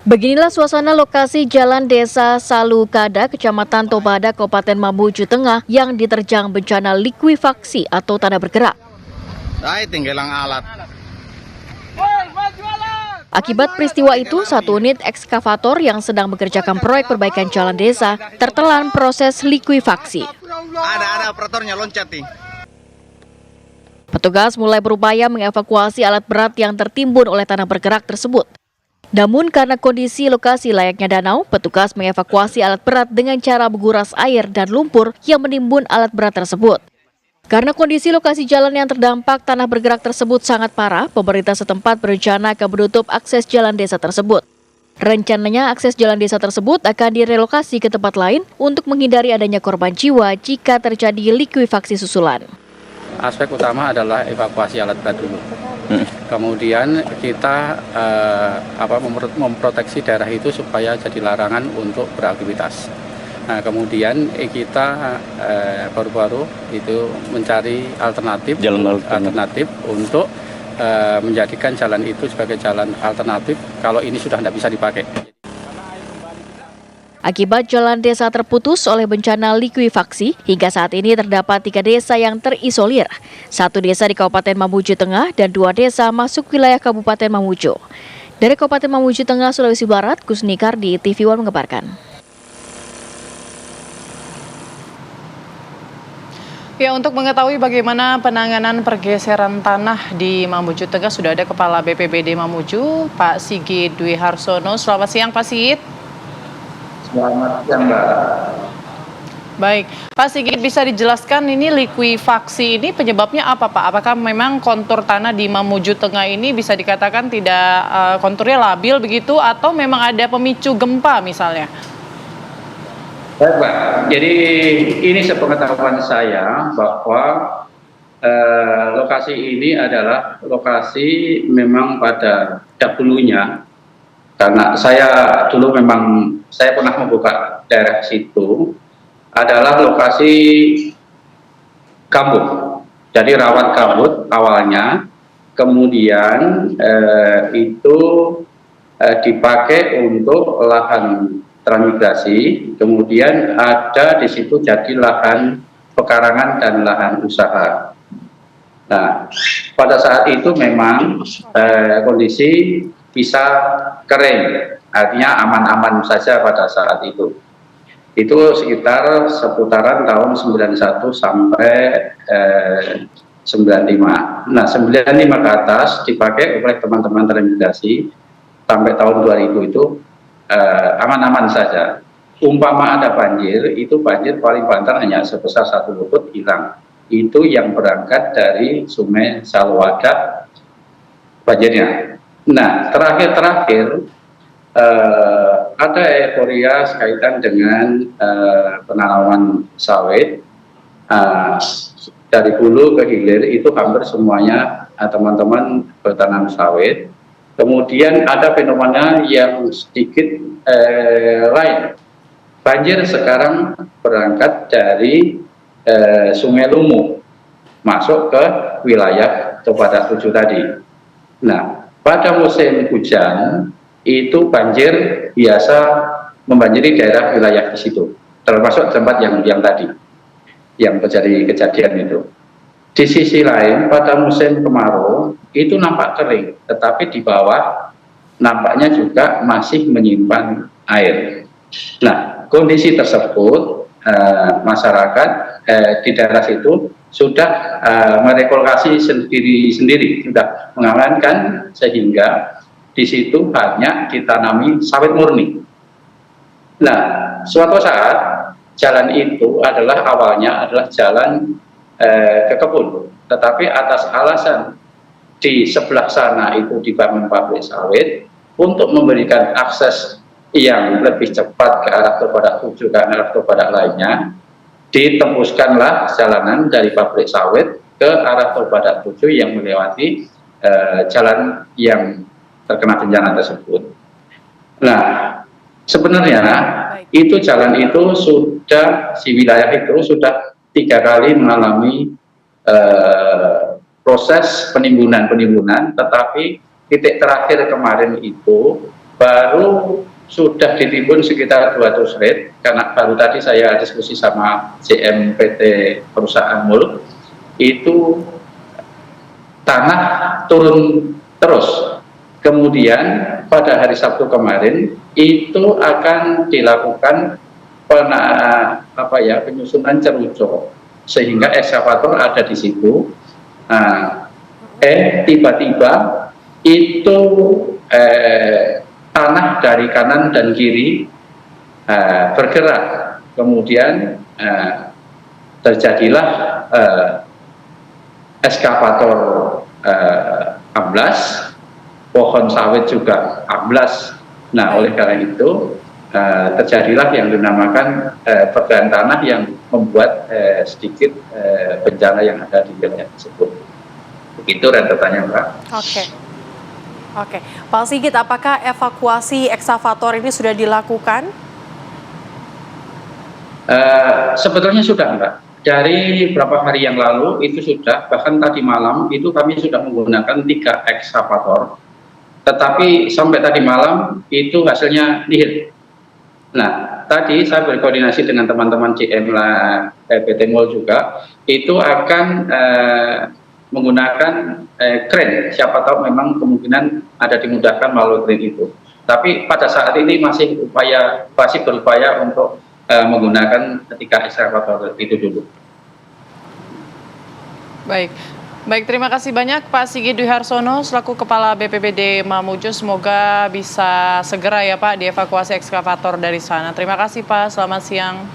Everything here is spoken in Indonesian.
Beginilah suasana lokasi Jalan Desa Salukada, Kecamatan Tobada, Kabupaten Mamuju Tengah yang diterjang bencana likuifaksi atau tanah bergerak. Tinggalan alat. Akibat peristiwa itu, satu unit ekskavator yang sedang mengerjakan proyek perbaikan jalan desa tertelan proses likuifaksi. Ada operatornya loncat nih. Petugas mulai berupaya mengevakuasi alat berat yang tertimbun oleh tanah bergerak tersebut. Namun karena kondisi lokasi layaknya danau, petugas mengevakuasi alat berat dengan cara menguras air dan lumpur yang menimbun alat berat tersebut. Karena kondisi lokasi jalan yang terdampak tanah bergerak tersebut sangat parah, pemerintah setempat berencana akan menutup akses jalan desa tersebut. Rencananya akses jalan desa tersebut akan direlokasi ke tempat lain untuk menghindari adanya korban jiwa jika terjadi likuifaksi susulan. Aspek utama adalah evakuasi alat berat dulu. Kemudian kita memproteksi daerah itu supaya jadi larangan untuk beraktivitas. Nah, kemudian kita baru-baru itu mencari jalan alternatif untuk menjadikan jalan itu sebagai jalan alternatif kalau ini sudah tidak bisa dipakai. Akibat jalan desa terputus oleh bencana likuifaksi, hingga saat ini terdapat 3 desa yang terisolir. 1 desa di Kabupaten Mamuju Tengah dan 2 desa masuk wilayah Kabupaten Mamuju. Dari Kabupaten Mamuju Tengah, Sulawesi Barat, Kusni Kardi, TV One mengabarkan. Ya, untuk mengetahui bagaimana penanganan pergeseran tanah di Mamuju Tengah, sudah ada Kepala BPBD Mamuju, Pak Sigit Dwi Harsono. Selamat siang, Pak Sigit. Selamat siang, Mbak. Baik, Pak Sigit, bisa dijelaskan ini likuifaksi ini penyebabnya apa, Pak? Apakah memang kontur tanah di Mamuju Tengah ini bisa dikatakan tidak konturnya labil begitu, atau memang ada pemicu gempa misalnya? Baik, Mbak. Jadi ini sepengetahuan saya bahwa lokasi ini adalah lokasi memang pada dahulunya, karena saya dulu memang saya pernah membuka daerah situ, adalah lokasi gambut. Jadi rawan gambut awalnya, kemudian itu dipakai untuk lahan transmigrasi, kemudian ada di situ jadi lahan pekarangan dan lahan usaha. Nah, pada saat itu memang kondisi bisa kering, artinya aman-aman saja pada saat itu. Itu sekitar seputaran tahun 91 sampai 95. Nah, 95 ke atas dipakai oleh teman-teman transmigrasi sampai tahun 2000 itu aman-aman saja. Umpama ada banjir, itu banjir paling banter hanya sebesar 1 lutut hilang. Itu yang berangkat dari Sungai Salwada banjirnya. Nah, terakhir ada euforia kaitan dengan penanaman sawit. Dari hulu ke hilir itu hampir semuanya teman-teman bertanam sawit. Kemudian ada fenomena yang sedikit lain. Banjir sekarang berangkat dari Sungai Lumu masuk ke wilayah Tobada 7 tadi. Nah, pada musim hujan itu banjir biasa membanjiri daerah wilayah di situ, termasuk tempat yang tadi yang terjadi kejadian itu. Di sisi lain, pada musim kemarau itu nampak kering, tetapi di bawah nampaknya juga masih menyimpan air. Nah, kondisi tersebut masyarakat di daerah situ sudah merekolokasi sendiri, sudah mengamankan sehingga di situ hanya ditanami sawit murni. Nah, suatu saat jalan itu awalnya adalah jalan ke kebun, tetapi atas alasan di sebelah sana itu dibangun pabrik sawit untuk memberikan akses yang lebih cepat ke arah Tobada 7 ke arah Tobada lainnya, ditembuskanlah jalanan dari pabrik sawit ke arah Tobada 7 yang melewati jalan yang terkena bencana tersebut. Nah, sebenarnya itu jalan itu sudah, si wilayah itu sudah 3 kali mengalami proses penimbunan, tetapi titik terakhir kemarin itu baru sudah ditimbun sekitar 200 rit, karena baru tadi saya diskusi sama CM PT perusahaan MUL, itu tanah turun terus. Kemudian pada hari Sabtu kemarin itu akan dilakukan penyusunan cerucuk, sehingga ekskavator ada di situ. Tiba-tiba itu tanah dari kanan dan kiri bergerak, kemudian terjadilah ekskavator amblas, pohon sawit juga amblas. Nah, oleh karena itu terjadilah yang dinamakan pergerakan tanah yang membuat sedikit bencana yang ada di wilayah tersebut. Begitu rentetannya, Mbak. Oke, Pak Sigit, apakah evakuasi ekskavator ini sudah dilakukan? Sebetulnya sudah, Mbak. Dari beberapa hari yang lalu itu sudah, bahkan tadi malam itu kami sudah menggunakan 3 ekskavator. Tetapi sampai tadi malam itu hasilnya nihil. Nah, tadi saya berkoordinasi dengan teman-teman CM PT MUL juga, itu akan menggunakan kren. Siapa tahu memang kemungkinan ada dimudahkan melalui kren itu. Tapi pada saat ini masih berupaya untuk menggunakan 3 ekskavator itu dulu. Baik, terima kasih banyak Pak Sigit Dwi Harsono selaku Kepala BPBD Mamuju. Semoga bisa segera ya Pak dievakuasi ekskavator dari sana. Terima kasih Pak, selamat siang.